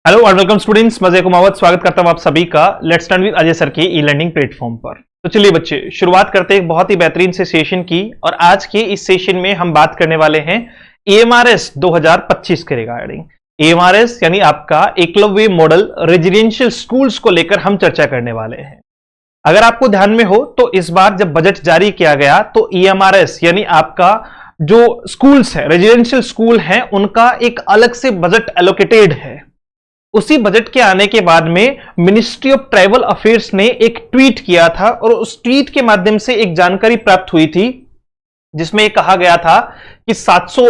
Hello और welcome students, मजे कुमावत स्वागत करता हूं आप सभी का let's learn with Ajay sir के ई लर्निंग प्लेटफॉर्म पर। तो चलिए बच्चे, शुरुआत करते हैं एक बहुत ही बेहतरीन से सेशन की। और आज के इस सेशन में हम बात करने वाले हैं एएमआरएस 2025 के रिगार्डिंग। एएमआरएस यानी आपका एकलव्य मॉडल रेजिडेंशियल स्कूल्स को लेकर हम चर्चा करने वाले हैं। अगर आपको ध्यान में हो तो इस बार जब बजट जारी किया गया तो एएमआरएस यानी आपका जो स्कूल्स है, रेजिडेंशियल स्कूल है, उनका एक अलग से बजट एलोकेटेड है। उसी बजट के आने के बाद में मिनिस्ट्री ऑफ ट्राइबल अफेयर्स ने एक ट्वीट किया था और उस ट्वीट के माध्यम से एक जानकारी प्राप्त हुई थी जिसमें कहा गया था कि 700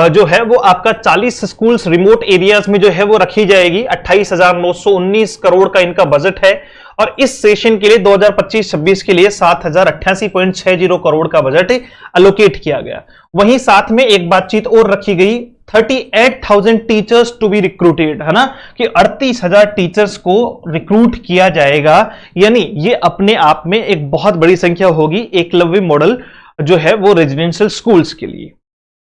जो है वो आपका 40 स्कूल्स रिमोट एरियाज में जो है वो रखी जाएगी। 28,919 करोड़ का इनका बजट है और इस सेशन के लिए 2025-26 के लिए 7,088.60 करोड़ का बजट एलोकेट किया गया। वहीं साथ में एक बातचीत और रखी गई, 38,000 टीचर्स टू बी रिक्रूटेड, है ना, कि 38,000 टीचर्स को रिक्रूट किया जाएगा। यानी ये अपने आप में एक बहुत बड़ी संख्या होगी एकलव्य मॉडल जो है वो रेजिडेंशियल स्कूल्स के लिए।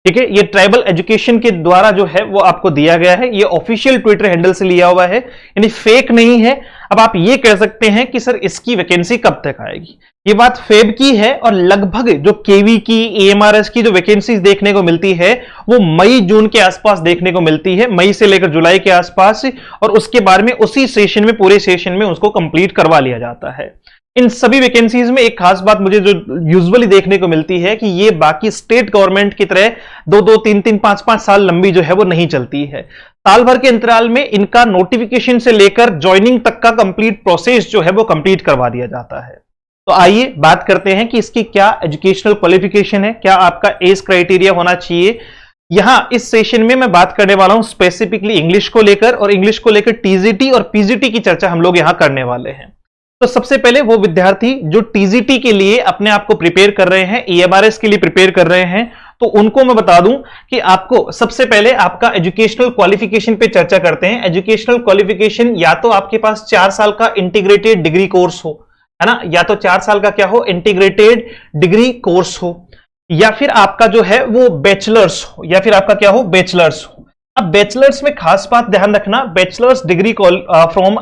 ठीक है, ये ट्राइबल एजुकेशन के द्वारा जो है वो आपको दिया गया है, ये ऑफिशियल ट्विटर हैंडल से लिया हुआ है, यानी फेक नहीं है। अब आप ये कह सकते हैं कि सर इसकी वैकेंसी कब तक आएगी, ये बात फेब की है और लगभग जो केवी की, एएमआरएस की जो वैकेंसीज देखने को मिलती है वो मई जून के आसपास देखने को मिलती है, मई से लेकर जुलाई के आसपास, और उसके बाद में उसी सेशन में, पूरे सेशन में उसको कंप्लीट करवा लिया जाता है। इन सभी वैकेंसीज में एक खास बात मुझे जो यूजुअली देखने को मिलती है कि ये बाकी स्टेट गवर्नमेंट की तरह 2-2, 3-3, 5-5 साल लंबी जो है वो नहीं चलती है। साल भर के अंतराल में इनका नोटिफिकेशन से लेकर ज्वाइनिंग तक का कंप्लीट प्रोसेस जो है वो कंप्लीट करवा दिया जाता है। तो आइए बात करते हैं कि इसकी क्या एजुकेशनल क्वालिफिकेशन है, क्या आपका एज क्राइटेरिया होना चाहिए। यहां इस सेशन में मैं बात करने वाला हूं स्पेसिफिकली इंग्लिश को लेकर, और इंग्लिश को लेकर टीजीटी और पीजीटी की चर्चा हम लोग यहां करने वाले हैं। तो सबसे पहले वो विद्यार्थी जो टीजीटी के लिए अपने आप को प्रिपेयर कर रहे हैं, एएमआरएस के लिए प्रिपेयर कर रहे हैं, तो उनको मैं बता दूं कि आपको सबसे पहले आपका एजुकेशनल क्वालिफिकेशन पे चर्चा करते हैं। एजुकेशनल क्वालिफिकेशन या तो आपके पास 4 साल का इंटीग्रेटेड डिग्री कोर्स हो, है ना, या तो 4 साल का क्या हो, इंटीग्रेटेड डिग्री कोर्स हो, या फिर आपका जो है वो बैचलर्स हो, या फिर आपका क्या हो, बैचलर्स हो। अब बैचलर्स में खास बात ध्यान रखना, bachelors degree from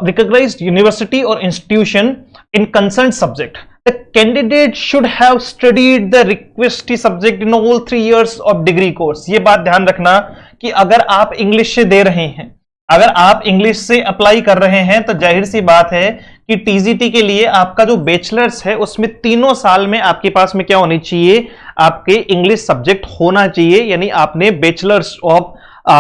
recognized university or institution in concerned subject. The candidate should have studied the requisite subject in all 3 years of degree course. ये बात ध्यान रखना कि अगर आप इंग्लिश से दे रहे हैं, अगर आप इंग्लिश से अप्लाई कर रहे हैं, तो जाहिर सी बात है कि टीजीटी के लिए आपका जो बैचलर्स है उसमें 3 साल में आपके पास में क्या होनी चाहिए, आपके इंग्लिश सब्जेक्ट होना चाहिए। यानी आपने बैचलर्स ऑफ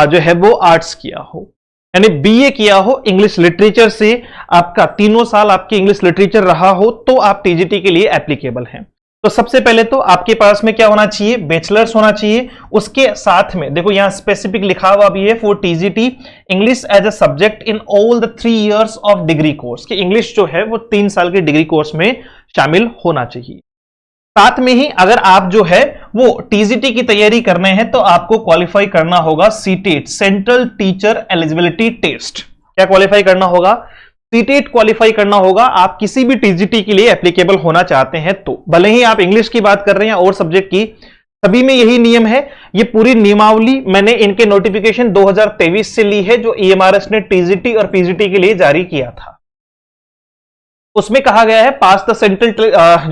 जो है वो आर्ट्स किया हो, यानी बीए किया हो इंग्लिश लिटरेचर से, आपका 3 साल आपके इंग्लिश लिटरेचर रहा हो, तो आप टीजीटी के लिए एप्लीकेबल हैं। तो सबसे पहले तो आपके पास में क्या होना चाहिए, बैचलर्स होना चाहिए। उसके साथ में देखो यहां स्पेसिफिक लिखा हुआ भी है for TGT English as a subject in all the 3 years of degree course, कि इंग्लिश जो है वो 3 साल के डिग्री कोर्स में शामिल होना चाहिए। साथ में ही अगर आप जो है वो टीजीटी की तैयारी करने हैं तो आपको क्वालिफाई करना होगा CTET, central teacher eligibility test. क्या क्वालिफाई करना होगा, सीटेट क्वालिफाई करना होगा। आप किसी भी टीजीटी के लिए एप्लीकेबल होना चाहते हैं तो, भले ही आप इंग्लिश की बात कर रहे हैं और सब्जेक्ट की, सभी में यही नियम है। ये पूरी नियमावली मैंने इनके नोटिफिकेशन 2023 से ली है जो एएमआरएस ने टीजीटी और पीजीटी के लिए जारी किया था। उसमें कहा गया है पास द सेंट्रल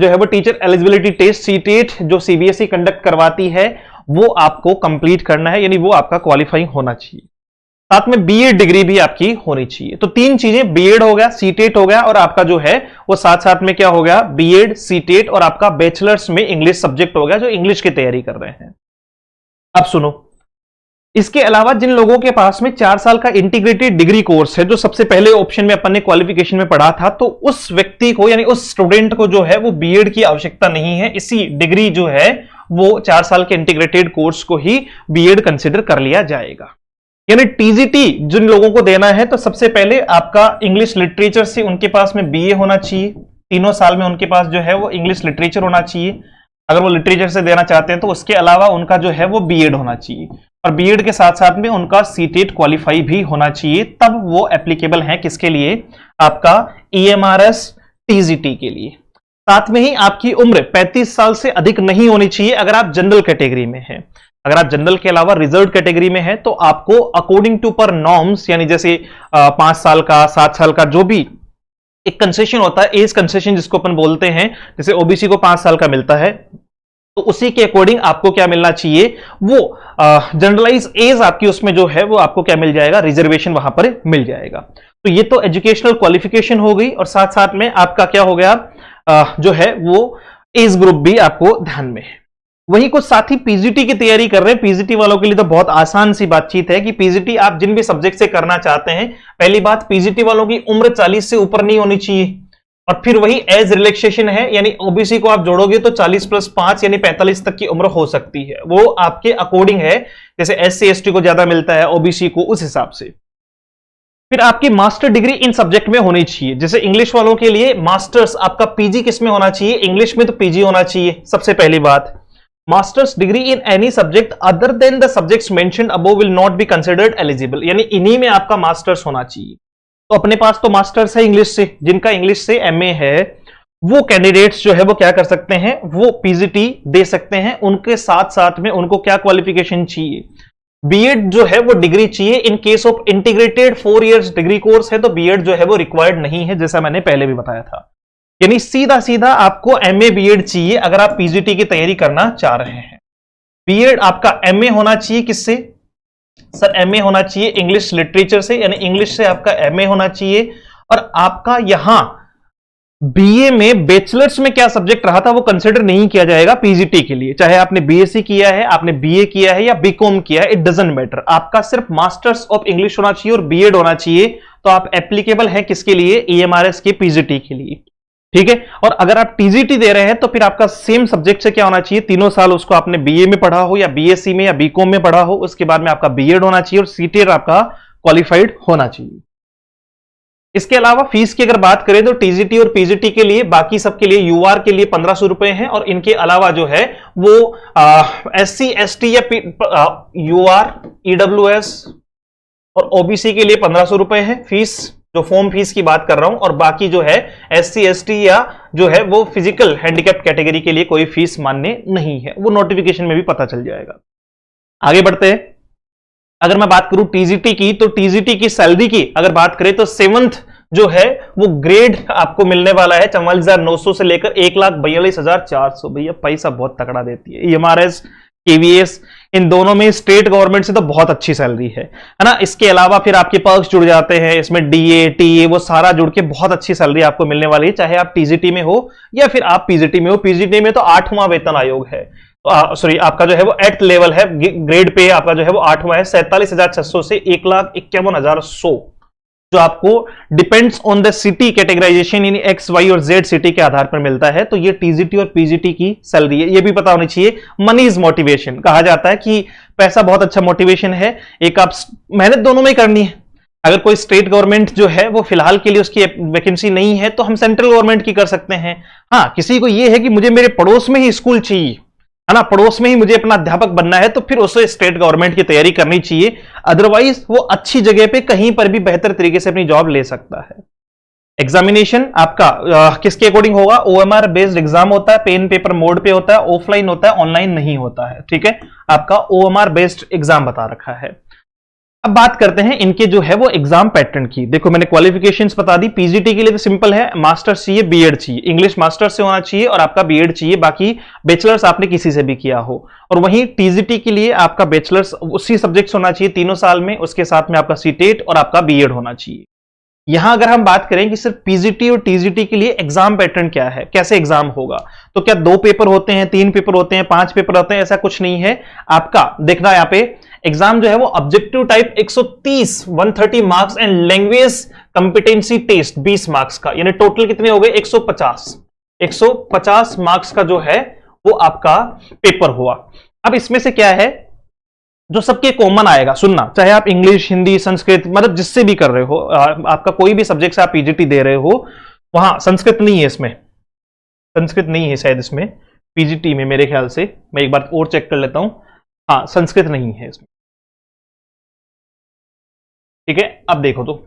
जो है वो टीचर एलिजिबिलिटी टेस्ट सीटेट जो सीबीएसई कंडक्ट करवाती है वो आपको कंप्लीट करना है, यानी वो आपका क्वालिफाइंग होना चाहिए। साथ में बीएड डिग्री भी आपकी होनी चाहिए। तो 3 चीजें, बीएड हो गया, सीटेट हो गया, और आपका जो है वो साथ साथ में क्या हो गया, बीएड, सीटेट, और आपका बैचलर्स में इंग्लिश सब्जेक्ट हो गया जो इंग्लिश की तैयारी कर रहे हैं। अब सुनो, इसके अलावा जिन लोगों के पास में 4 साल का इंटीग्रेटेड डिग्री कोर्स है, जो सबसे पहले ऑप्शन में अपन ने क्वालिफिकेशन में पढ़ा था, तो उस व्यक्ति को, यानी उस स्टूडेंट को जो है वो बीएड की आवश्यकता नहीं है। इसी डिग्री जो है वो 4 साल के इंटीग्रेटेड कोर्स को ही बीएड कंसिडर कर लिया जाएगा। यानी टीजीटी जिन लोगों को देना है तो सबसे पहले आपका इंग्लिश लिटरेचर से उनके पास में बीए होना चाहिए, 3 साल में उनके पास जो है वो इंग्लिश लिटरेचर होना चाहिए। अगर वो लिटरेचर से देना चाहते हैं तो उसके अलावा उनका जो है वो बीएड होना चाहिए, और बीएड के साथ साथ में उनका सीटेट क्वालिफाई भी होना चाहिए, तब वो एप्लीकेबल है किसके लिए, आपका एएमआरएस टीजीटी के लिए। साथ में ही आपकी उम्र 35 साल से अधिक नहीं होनी चाहिए अगर आप जनरल कैटेगरी में हैं। अगर आप जनरल के अलावा रिजर्व कैटेगरी में है तो आपको अकॉर्डिंग टू पर नॉर्म्स, यानी जैसे 5 साल का, 7 साल का, जो भी एक कंसेशन होता है, एज कंसेशन जिसको अपन बोलते हैं, जैसे ओबीसी को 5 साल का मिलता है, तो उसी के अकॉर्डिंग आपको क्या मिलना चाहिए, वो जनरलाइज एज आपकी उसमें जो है वो आपको क्या मिल जाएगा, रिजर्वेशन वहां पर मिल जाएगा। तो ये तो एजुकेशनल क्वालिफिकेशन हो गई, और साथ साथ में आपका क्या हो गया, जो है वो एज ग्रुप भी आपको ध्यान में है। वही कुछ साथी पीजीटी की तैयारी कर रहे हैं। पीजीटी वालों के लिए तो बहुत आसान सी बातचीत है कि पीजीटी आप जिन भी सब्जेक्ट से करना चाहते हैं, पहली बात पीजीटी वालों की उम्र 40 से ऊपर नहीं होनी चाहिए, और फिर वही एज रिलैक्सेशन है, यानी ओबीसी को आप जोड़ोगे तो 40 + 5 यानी 45 तक की उम्र हो सकती है, वो आपके अकॉर्डिंग है, जैसे एससी एसटी को ज्यादा मिलता है, ओबीसी को उस हिसाब से। फिर आपकी मास्टर डिग्री इन सब्जेक्ट में होनी चाहिए, जैसे इंग्लिश वालों के लिए मास्टर्स आपका पीजी किस में होना चाहिए, इंग्लिश में तो पीजी होना चाहिए सबसे पहली बात। Masters degree in any subject other than the subjects mentioned above will not be considered eligible, यानी इन्हीं में आपका मास्टर्स होना चाहिए। तो अपने पास तो मास्टर्स है इंग्लिश से, जिनका इंग्लिश से एमए है वो कैंडिडेट्स जो है वो क्या कर सकते हैं, वो पीजीटी दे सकते हैं। उनके साथ साथ में उनको क्या क्वालिफिकेशन चाहिए, बीएड जो है वो डिग्री चाहिए। In case of integrated 4 years degree course है तो बीएड जो है वो रिक्वायर्ड नहीं है, जैसा मैंने पहले भी बताया था। यानी सीधा सीधा आपको एमए बीएड चाहिए अगर आप पीजीटी की तैयारी करना चाह रहे हैं। बीएड आपका एमए होना चाहिए किससे सर, एमए होना चाहिए इंग्लिश लिटरेचर से, यानी इंग्लिश से आपका एमए होना चाहिए। और आपका यहां बीए में बैचलर्स में क्या सब्जेक्ट रहा था वो कंसिडर नहीं किया जाएगा पीजीटी के लिए, चाहे आपने बीएससी किया है, आपने बीए किया है या बीकॉम किया है, इट डजंट मैटर। आपका सिर्फ मास्टर्स ऑफ इंग्लिश होना चाहिए और बीएड होना चाहिए, तो आप एप्लीकेबल है किसके लिए, ईएमआरएस के पीजीटी के लिए, ठीक है। और अगर आप टीजीटी दे रहे हैं तो फिर आपका सेम सब्जेक्ट से क्या होना चाहिए, तीनों साल उसको आपने बीए में पढ़ा हो या बीएससी में या बीकॉम में पढ़ा हो, उसके बाद में आपका बीएड होना चाहिए और सीटीएड आपका क्वालिफाइड होना चाहिए। इसके अलावा फीस की अगर बात करें तो टीजीटी और पीजीटी के लिए, बाकी सबके लिए यूआर के लिए 1500 रुपए हैं, और इनके अलावा जो है वो एससी एसटी या यूआर ईडब्ल्यूएस और ओबीसी के लिए 1500 रुपए है फीस, जो फॉर्म फीस की बात कर रहा हूं। और बाकी जो है एससी एसटी या जो है वो फिजिकल हैंडीकैप्ड कैटेगरी के लिए कोई फीस मान्य नहीं है, वो नोटिफिकेशन में भी पता चल जाएगा। आगे बढ़ते हैं। अगर मैं बात करूं टीजीटी की, तो टीजीटी की सैलरी की अगर बात करें तो 7th जो है वो ग्रेड आपको मिलने वाला है 44,900 से लेकर 1,42,400। भैया पैसा बहुत तगड़ा देती है ईएमआरएस, केवीएस, इन दोनों में स्टेट गवर्नमेंट से तो बहुत अच्छी सैलरी है ना। इसके अलावा फिर आपके पर्क्स जुड़ जाते हैं इसमें, डीए टीए वो सारा जुड़ के बहुत अच्छी सैलरी आपको मिलने वाली है, चाहे आप टीजीटी में हो या फिर आप पीजीटी में हो। पीजीटी में तो 8वां वेतन आयोग है, सॉरी आपका जो है वो 8th लेवल है, ग्रेड पे आपका जो है वो 8वां है, 47,600 से 1,51,100, जो आपको depends on the city categorization, यानी एक्स वाई और जेड सिटी के आधार पर मिलता है। तो ये टीजीटी और पीजीटी की सैलरी है। ये भी पता होनी चाहिए, मनी इज मोटिवेशन कहा जाता है कि पैसा बहुत अच्छा मोटिवेशन है। एक आप मेहनत दोनों में करनी है। अगर कोई स्टेट गवर्नमेंट जो है वो फिलहाल के लिए उसकी वैकेंसी नहीं है तो हम सेंट्रल गवर्नमेंट की कर सकते हैं। हाँ, किसी को ये है कि मुझे मेरे पड़ोस में ही स्कूल चाहिए, है ना, पड़ोस में ही मुझे अपना अध्यापक बनना है, तो फिर उसे स्टेट गवर्नमेंट की तैयारी करनी चाहिए। अदरवाइज वो अच्छी जगह पे कहीं पर भी बेहतर तरीके से अपनी जॉब ले सकता है। एग्जामिनेशन आपका किसके अकॉर्डिंग होगा, ओएमआर बेस्ड एग्जाम होता है, पेन पेपर मोड पे होता है, ऑफलाइन होता है, ऑनलाइन नहीं होता है, ठीक है। आपका ओएमआर बेस्ड एग्जाम बता रखा है। अब बात करते हैं इनके जो है वो एग्जाम पैटर्न की। देखो मैंने क्वालिफिकेशंस बता दी। पीजीटी के लिए तो सिंपल है, मास्टर्स चाहिए, बीएड चाहिए, इंग्लिश मास्टर्स से होना चाहिए और आपका बीएड चाहिए, बाकी बैचलर्स आपने किसी से भी किया हो। और वहीं टीजीटी के लिए आपका बैचलर्स उसी सब्जेक्ट से होना चाहिए 3 साल में, उसके साथ में आपका सीटेट और आपका बीएड होना चाहिए। यहां अगर हम बात करें कि सिर्फ पीजीटी और टीजीटी के लिए एग्जाम पैटर्न क्या है, कैसे एग्जाम होगा, तो क्या 2 पेपर होते हैं, 3 पेपर होते हैं, 5 पेपर होते हैं, ऐसा कुछ नहीं है। आपका देखना यहां पे एग्जाम जो है वो objective type 130 marks and language competency test 20 marks का, यानी टोटल कितने हो गए 150 मार्क्स का जो है वो आपका पेपर हुआ। अब इसमें से क्या है जो सबके कॉमन आएगा, सुनना, चाहे आप इंग्लिश, हिंदी, संस्कृत, मतलब जिससे भी कर रहे हो, आपका कोई भी सब्जेक्ट से आप पीजीटी दे रहे हो, वहां संस्कृत नहीं है, इसमें संस्कृत नहीं है शायद इसमें पीजीटी में, मेरे ख्याल से, मैं एक बार और चेक कर लेता हूं। हाँ, संस्कृत नहीं है इसमें, ठीक है। अब देखो तो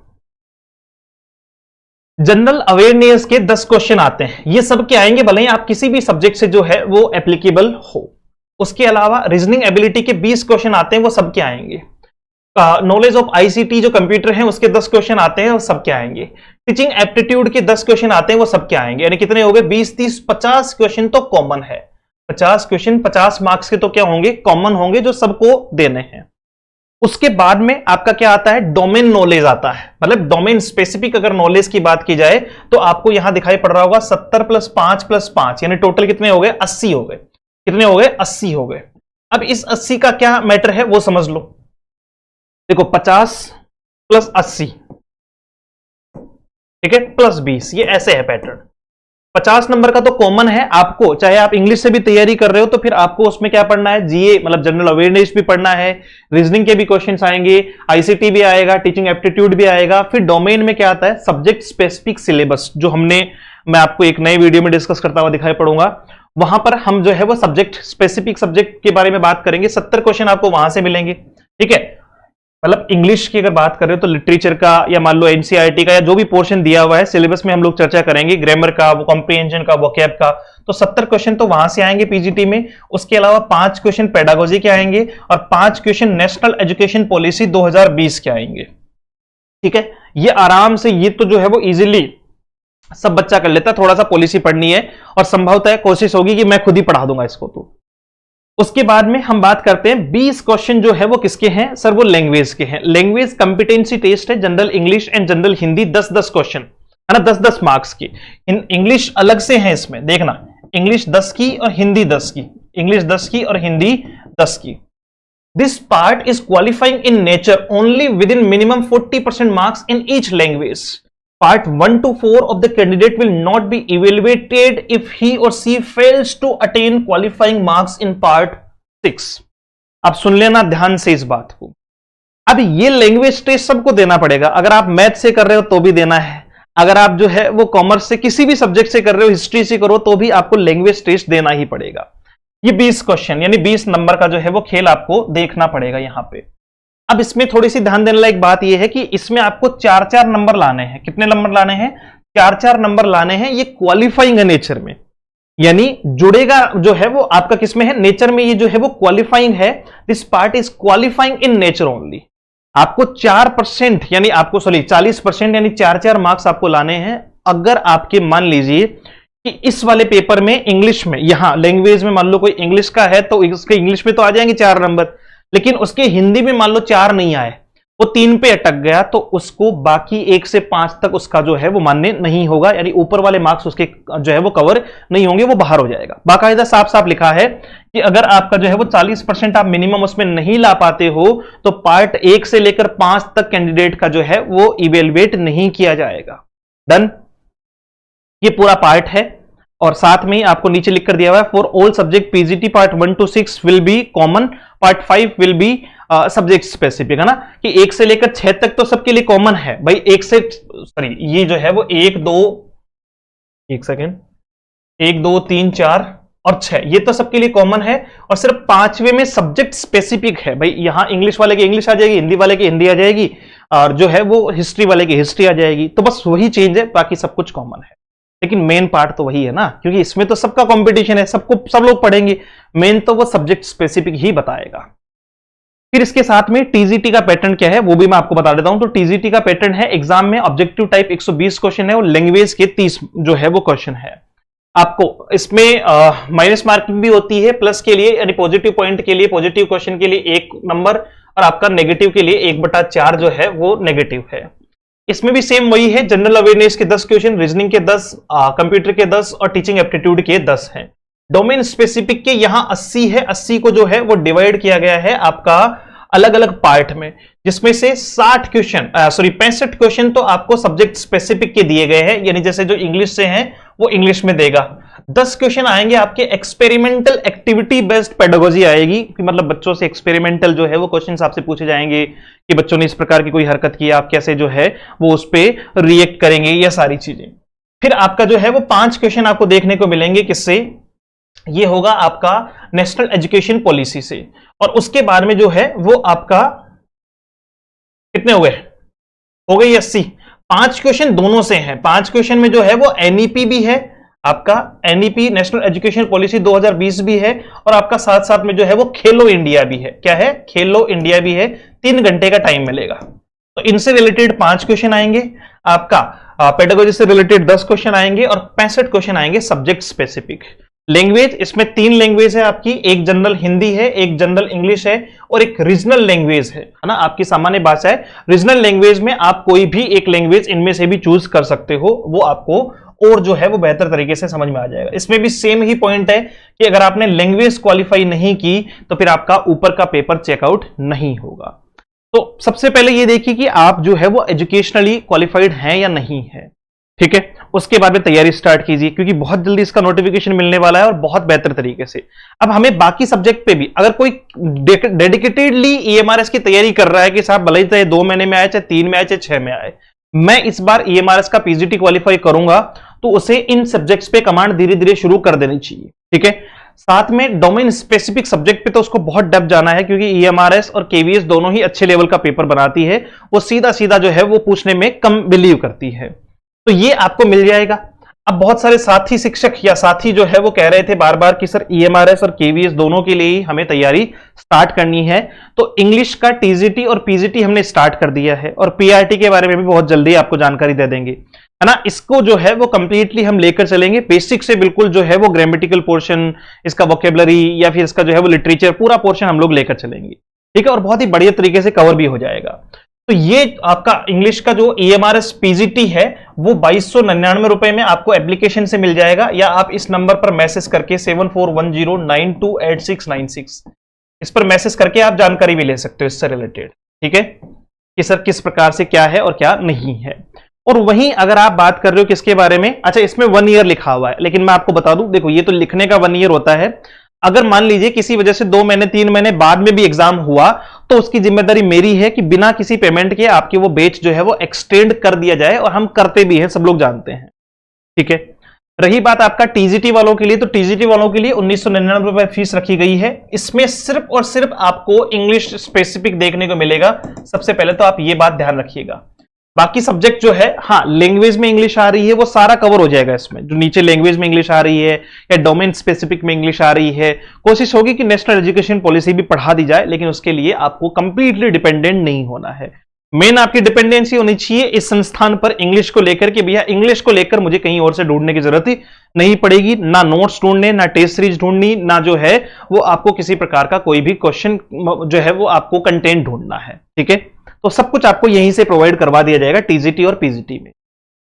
जनरल अवेयरनेस के 10 क्वेश्चन आते हैं, ये सब के आएंगे, भले ही आप किसी भी सब्जेक्ट से जो है वो एप्लीकेबल हो। उसके अलावा रीजनिंग एबिलिटी के 20 क्वेश्चन आते हैं, वो सबके आएंगे। नॉलेज ऑफ आईसीटी जो कंप्यूटर है उसके 10 क्वेश्चन आते हैं, वो सबके आएंगे। टीचिंग एप्टीट्यूड के 10 क्वेश्चन आते हैं, वो सबके आएंगे। यानी कितने हो गए? 20, 30, 50 क्वेश्चन तो कॉमन है। 50 क्वेश्चन 50 मार्क्स के तो क्या होंगे? कॉमन होंगे, जो सबको देने हैं। उसके बाद में आपका क्या आता है? डोमेन नॉलेज आता है। मतलब डोमेन स्पेसिफिक अगर नॉलेज की बात की जाए तो आपको यहां दिखाई पड़ रहा होगा 70 + 5 + 5, यानी टोटल कितने हो गए? 80 हो गए। कितने हो गए? 80 हो गए। अब इस 80 का क्या मैटर है वो समझ लो। देखो 50 + 80, ठीक है, +20, ये ऐसे है पैटर्न। 50 नंबर का तो कॉमन है आपको, चाहे आप इंग्लिश से भी तैयारी कर रहे हो तो फिर आपको उसमें क्या पढ़ना है? जीए मतलब जनरल अवेयरनेस भी पढ़ना है, रीजनिंग के भी क्वेश्चंस आएंगे, आईसीटी भी आएगा, टीचिंग एप्टीट्यूड भी आएगा। फिर डोमेन में क्या आता है? सब्जेक्ट स्पेसिफिक सिलेबस, जो मैं आपको एक नए वीडियो में डिस्कस करता हुआ दिखाई पड़ूंगा। वहां पर हम जो है वो सब्जेक्ट स्पेसिफिक सब्जेक्ट के बारे में बात करेंगे। 70 क्वेश्चन आपको वहां से मिलेंगे, ठीक है। मतलब इंग्लिश की अगर बात करें तो लिटरेचर का, या मान लो एनसीईआरटी का, या जो भी पोर्शन दिया हुआ है सिलेबस में हम लोग चर्चा करेंगे, ग्रामर का, वो कॉम्प्रिहेंशन का, वोकैब का, तो 70 क्वेश्चन तो वहां से आएंगे पीजीटी में। उसके अलावा 5 क्वेश्चन पेडागोजी के आएंगे और 5 क्वेश्चन नेशनल एजुकेशन पॉलिसी 2020 के आएंगे, ठीक है। ये आराम से, ये तो जो है वो इजीली सब बच्चा कर लेता है। थोड़ा सा पॉलिसी पढ़नी है और संभवतः कोशिश होगी कि मैं खुद ही पढ़ा दूंगा इसको। तो उसके बाद में हम बात करते हैं 20 क्वेश्चन जो है वो किसके हैं? सर वो लैंग्वेज के हैं। लैंग्वेज कॉम्पिटेंसी टेस्ट है, general English and general Hindi, 10-10 question है ना, 10-10 मार्क्स की। इंग्लिश अलग से है इसमें, देखना, इंग्लिश 10 की और हिंदी 10 की, इंग्लिश 10 की और हिंदी 10 की। This part is qualifying in nature only with in minimum 40% marks in each language. Part 1 to 4 of the candidate will not be evaluated if he or she fails to attain qualifying marks in part 6. अब सुन लेना ध्यान से इस बात को। अब ये language test सबको देना पड़ेगा। अगर आप मैथ से कर रहे हो तो भी देना है, अगर आप जो है वो कॉमर्स से किसी भी सब्जेक्ट से कर रहे हो, हिस्ट्री से करो तो भी आपको लैंग्वेज टेस्ट देना ही पड़ेगा। ये 20 क्वेश्चन यानी 20 नंबर का जो है वो खेल आपको देखना पड़ेगा यहां पे। अब इसमें थोड़ी सी ध्यान देने लायक बात यह है कि इसमें आपको 4-4 नंबर लाने हैं। कितने नंबर लाने हैं? 4-4 नंबर लाने हैं। ये क्वालिफाइंग है नेचर में, यानी जुड़ेगा जो है वो आपका किसमें है? नेचर में। ये जो है वो क्वालिफाइंग है। This part is qualifying in nature only. आपको 4% यानी आपको 40% यानी 4-4 मार्क्स आपको लाने हैं। अगर आपके मान लीजिए कि इस वाले पेपर में इंग्लिश में, यहां लैंग्वेज में मान लो कोई इंग्लिश का है तो इसके इंग्लिश में तो आ जाएंगे 4 नंबर, लेकिन उसके हिंदी में मान लो 4 नहीं आए, वो 3 पे अटक गया, तो उसको बाकी 1 से 5 तक उसका जो है वो मान्य नहीं होगा, यानी ऊपर वाले मार्क्स उसके जो है वो कवर नहीं होंगे, वो बाहर हो जाएगा। बाकायदा साफ साफ लिखा है कि अगर आपका जो है वो 40% आप मिनिमम उसमें नहीं ला पाते हो तो पार्ट 1 से लेकर 5 तक कैंडिडेट का जो है वो इवेलुएट नहीं किया जाएगा। डन। ये पूरा पार्ट है और साथ में ही आपको नीचे लिख कर दिया हुआ है for all subject PGT part 1 to 6 will be common, part 5 will be subject specific, है ना, कि 1 से लेकर 6 तक तो सबके लिए कॉमन है भाई। 1 से सॉरी ये जो है वो 1 2 3 4 और 6 ये तो सबके लिए कॉमन है, और सिर्फ 5वें में सब्जेक्ट स्पेसिफिक है भाई। यहां इंग्लिश वाले की इंग्लिश आ जाएगी, हिंदी वाले की हिंदी आ जाएगी, और जो है वो हिस्ट्री वाले की हिस्ट्री आ जाएगी। तो बस वही चेंज है, बाकी सब कुछ कॉमन है। लेकिन मेन पार्ट तो वही है ना, क्योंकि इसमें तो सबका कंपटीशन है, सब लोग पढ़ेंगे। मेन तो वो सब्जेक्ट स्पेसिफिक ही बताएगा। फिर इसके साथ में टीजीटी का पैटर्न क्या है वो भी मैं आपको बता देता हूं। तो टीजीटी का पैटर्न है, एग्जाम में ऑब्जेक्टिव टाइप 120 क्वेश्चन है और लैंग्वेज के 30 जो है वो क्वेश्चन है। आपको इसमें माइनस मार्किंग भी होती है, प्लस के लिए यानी पॉजिटिव पॉइंट के लिए, पॉजिटिव क्वेश्चन के लिए 1 नंबर, और आपका नेगेटिव के लिए 1/4 जो है वो नेगेटिव है। इसमें भी सेम वही है, जनरल अवेयरनेस के 10 क्वेश्चन, रीजनिंग के 10, कंप्यूटर के 10 और टीचिंग एप्टीट्यूड के 10 हैं। डोमेन स्पेसिफिक के यहां 80 है। 80 को जो है वो डिवाइड किया गया है आपका अलग अलग पार्ट में, जिसमें से 65 क्वेश्चन तो आपको सब्जेक्ट स्पेसिफिक के दिए गए हैं, यानी जैसे जो इंग्लिश से हैं वो इंग्लिश में देगा। 10 क्वेश्चन आएंगे आपके एक्सपेरिमेंटल एक्टिविटी बेस्ड पेडागोजी आएगी, कि मतलब बच्चों से एक्सपेरिमेंटल जो है वो क्वेश्चन आपसे पूछे जाएंगे कि बच्चों ने इस प्रकार की कोई हरकत की, आप कैसे जो है वो उस पर रिएक्ट करेंगे, ये सारी चीजें। फिर आपका जो है वो 5 क्वेश्चन आपको देखने को मिलेंगे, किससे? ये होगा आपका नेशनल एजुकेशन पॉलिसी से, और उसके बाद में जो है वो आपका कितने हो गए 80। 5 क्वेश्चन दोनों से हैं। 5 क्वेश्चन में जो है वो एनईपी भी है आपका एनईपी नेशनल एजुकेशन पॉलिसी 2020 भी है, और आपका साथ साथ में जो है वो खेलो इंडिया भी है। क्या है? खेलो इंडिया भी है। 3 घंटे का टाइम मिलेगा। तो इनसे रिलेटेड 5 क्वेश्चन आएंगे, आपका पेडागोजी से रिलेटेड 10 क्वेश्चन आएंगे, और 65 क्वेश्चन आएंगे सब्जेक्ट स्पेसिफिक। लैंग्वेज, इसमें 3 लैंग्वेज है आपकी, एक जनरल हिंदी है, एक जनरल इंग्लिश है, और एक रीजनल लैंग्वेज है ना, आपकी सामान्य भाषा है। रीजनल लैंग्वेज में आप कोई भी एक लैंग्वेज इनमें से भी चूज कर सकते हो, वो आपको और जो है वो बेहतर तरीके से समझ में आ जाएगा। इसमें भी सेम ही पॉइंट है कि अगर आपने लैंग्वेज क्वालिफाई नहीं की तो फिर आपका ऊपर का पेपर चेकआउट नहीं होगा। तो सबसे पहले ये देखिए कि आप जो है वो एजुकेशनली क्वालिफाइड हैं या नहीं है, ठीक है। उसके बाद में तैयारी स्टार्ट कीजिए, क्योंकि बहुत जल्दी इसका नोटिफिकेशन मिलने वाला है और बहुत बेहतर तरीके से। अब हमें बाकी सब्जेक्ट पे भी, अगर कोई डेडिकेटेडली ईएमआरएस की तैयारी कर रहा है कि साहब भले ही चाहे 2 महीने में आए, चाहे 3 में आए, चाहे 6 में आए, मैं इस बार ईएमआरएस का पीजीटी क्वालिफाई करूंगा, तो उसे इन सब्जेक्ट्स पे कमांड धीरे धीरे शुरू कर देनी चाहिए, ठीक है। साथ में डोमेन स्पेसिफिक सब्जेक्ट पे तो उसको बहुत डेप्थ जाना है, क्योंकि ईएमआरएस और केवीएस दोनों ही अच्छे लेवल का पेपर बनाती है। वो सीधा सीधा जो है वो पूछने में कम बिलीव करती है, तो ये आपको मिल जाएगा। अब बहुत सारे साथी शिक्षक या साथी जो है वो कह रहे थे बार बार कि सर ईएमआरएस और केवीएस दोनों के लिए ही हमें तैयारी स्टार्ट करनी है, तो इंग्लिश का टीजीटी और पीजीटी हमने स्टार्ट कर दिया है, और पीआरटी के बारे में भी बहुत जल्दी आपको जानकारी दे देंगे, है ना। इसको जो है वो कंप्लीटली हम लेकर चलेंगे, बेसिक से बिल्कुल जो है वो ग्रामेटिकल पोर्शन, इसका वोकेबलरी या फिर इसका जो है वो लिटरेचर, पूरा पोर्शन हम लोग लेकर चलेंगे, ठीक है, और बहुत ही बढ़िया तरीके से कवर भी हो जाएगा। तो ये आपका इंग्लिश का जो ईएमआरएस पीजीटी है वो 2299 रुपए में आपको एप्लीकेशन से मिल जाएगा, या आप इस नंबर पर मैसेज करके 7410928696 इस पर मैसेज करके आप जानकारी भी ले सकते हो इससे रिलेटेड, ठीक है, कि सर किस प्रकार से क्या है और क्या नहीं है। और वहीं अगर आप बात कर रहे हो किसके बारे में, अच्छा इसमें 1 ईयर लिखा हुआ है, लेकिन मैं आपको बता दूं, देखो ये तो लिखने का 1 ईयर होता है। अगर मान लीजिए किसी वजह से 2 महीने 3 महीने बाद में भी एग्जाम हुआ, तो उसकी जिम्मेदारी मेरी है कि बिना किसी पेमेंट के आपके वो बैच जो है वो एक्सटेंड कर दिया जाए, और हम करते भी हैं, सब लोग जानते हैं, ठीक है। रही बात आपका टीजीटी वालों के लिए, तो टीजीटी वालों के लिए 1999 रुपए फीस रखी गई है। इसमें सिर्फ और सिर्फ आपको इंग्लिश स्पेसिफिक देखने को मिलेगा, सबसे पहले तो आप ये बात ध्यान रखिएगा। बाकी सब्जेक्ट जो है, हाँ लैंग्वेज में इंग्लिश आ रही है वो सारा कवर हो जाएगा इसमें, जो नीचे लैंग्वेज में इंग्लिश आ रही है या डोमेन स्पेसिफिक में इंग्लिश आ रही है, कोशिश होगी कि नेशनल एजुकेशन पॉलिसी भी पढ़ा दी जाए, लेकिन उसके लिए आपको कंप्लीटली डिपेंडेंट नहीं होना है। मेन आपकी डिपेंडेंसी होनी चाहिए इस संस्थान पर इंग्लिश को लेकर के, भैया इंग्लिश को लेकर मुझे कहीं और से ढूंढने की जरूरत ही नहीं पड़ेगी, ना नोट्स ढूंढने, ना टेस्ट सीरीज ढूंढनी, ना जो है वो आपको किसी प्रकार का कोई भी क्वेश्चन जो है वो आपको कंटेंट ढूंढना है, ठीक है। तो सब कुछ आपको यहीं से प्रोवाइड करवा दिया जाएगा टीजीटी और पीजीटी में।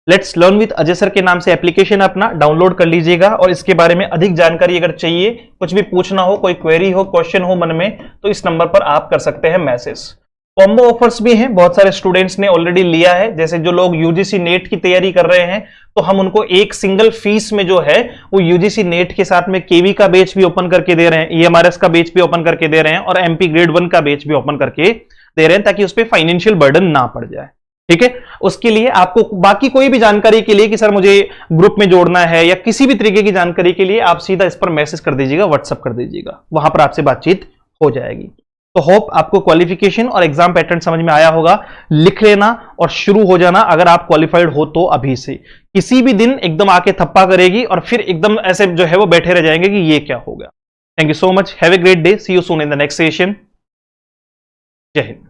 Let's learn with Ajay sir के नाम से एप्लीकेशन अपना डाउनलोड कर लीजिएगा, और इसके बारे में अधिक जानकारी अगर चाहिए, कुछ भी पूछना हो, कोई क्वेरी हो, क्वेश्चन हो मन में, तो इस नंबर पर आप कर सकते हैं मैसेज। कॉम्बो ऑफर्स भी हैं, बहुत सारे स्टूडेंट्स ने ऑलरेडी लिया है, जैसे जो लोग यूजीसी नेट की तैयारी कर रहे हैं, तो हम उनको एक सिंगल फीस में जो है वो यूजीसी नेट के साथ में केवी का बैच भी ओपन करके दे रहे हैं, ईएमआरएस का बैच भी ओपन करके दे रहे हैं, और एमपी ग्रेड 1 का बैच भी ओपन करके दे रहे हैं, ताकि उस पर फाइनेंशियल बर्डन ना पड़ जाए, ठीक है। उसके लिए आपको बाकी कोई भी जानकारी के लिए कि सर मुझे ग्रुप में जोड़ना है या किसी भी तरीके की जानकारी के लिए, आप सीधा इस पर मैसेज कर दीजिएगा, व्हाट्सएप कर दीजिएगा, वहां पर आपसे बातचीत हो जाएगी। तो होप आपको क्वालिफिकेशन और एग्जाम पैटर्न समझ में आया होगा। लिख लेना और शुरू हो जाना अगर आप क्वालिफाइड हो तो अभी से। किसी भी दिन एकदम आके थप्पा करेगी और फिर एकदम ऐसे जो है वो बैठे रह जाएंगे कि ये क्या हो गया। Thank you so much, have a great day, see you soon in the next session. जय हिंद।